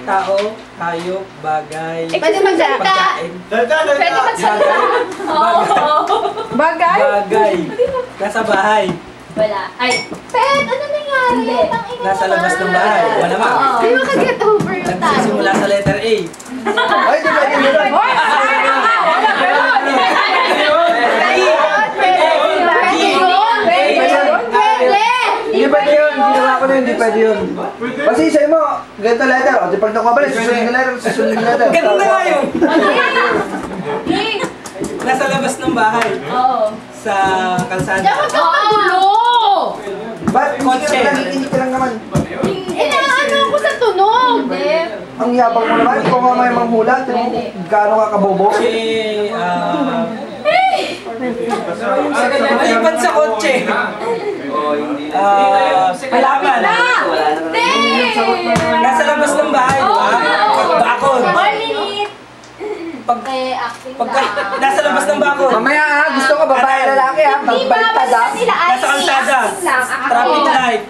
Tao, hayop, bagay. Pwede magsalita. Pagkain. Pwede magsalita. Bagay? Bagay. Nasa bahay. Wala. Ay. Pet, ano nangyari? Hindi. Nasa labas ng bahay. Wala ma. Hindi mo ka-get over yung tayo. Nagsisimula sa letter A. Ay, di ba yun? Hindi pwede yun. Ginawa ko na yun. Hindi pwede yun. Kasi sa'yo mo, ganito letter. O, di pag nakuha pala, susunod na letter. Susunod na letter. Ganun na nga yun. Hindi. Nasa labas ng bahay. Oo. Sa kalsada. Dapat ka magulo! Ba't? Kotse. Hindi ka lang naman. Inaano ako sa tunog! Hindi. Ang yabang mo naman. Ikaw nga may manghula. Gaano ka kabobo? Kotse, maliban sa kotse. Halaman. Hindi. Nasa labas ng bahay, di ba? Bakod. Malinit. Pagka, Acting nasa labas ng bakod. Mamaya ha, gusto ko babae lalaki ha. Magbaliktad ha. Nasa kalsada. Traffic light.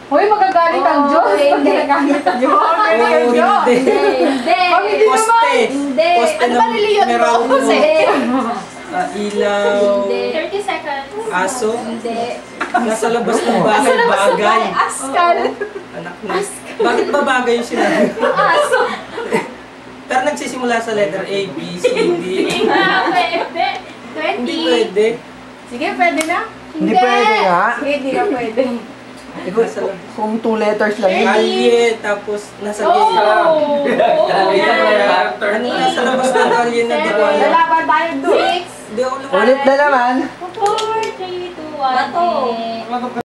Hoy, magagalit ang Diyos. Pag ginagamit ang Diyos. Oh, hindi. Hindi. Poste. Hindi. Poste Ano ba reliyon mo? Meralco. Hindi. Ilaw. Hindi. 30 seconds. Aso. Hindi. Nasa labas ng bahay, bagay. Askal. Anak na. Bakit ba bagay yung sinabi? Aso. Pero nagsisimula sa letter A, B, C, D. Hindi nga pwede. 20. Hindi pwede. Sige, pwede na? Hindi pwede nga. Sige, hindi na pwede. Kung 2 letters lang yun. Kalye, tapos nasa Oh. gilid. Ano nasa labas ng kalye na di ko alam? Lalaban tayo doon. 6. Hindi ako lumalala. Ulit na naman. 4, 3, 2, 1. Bato.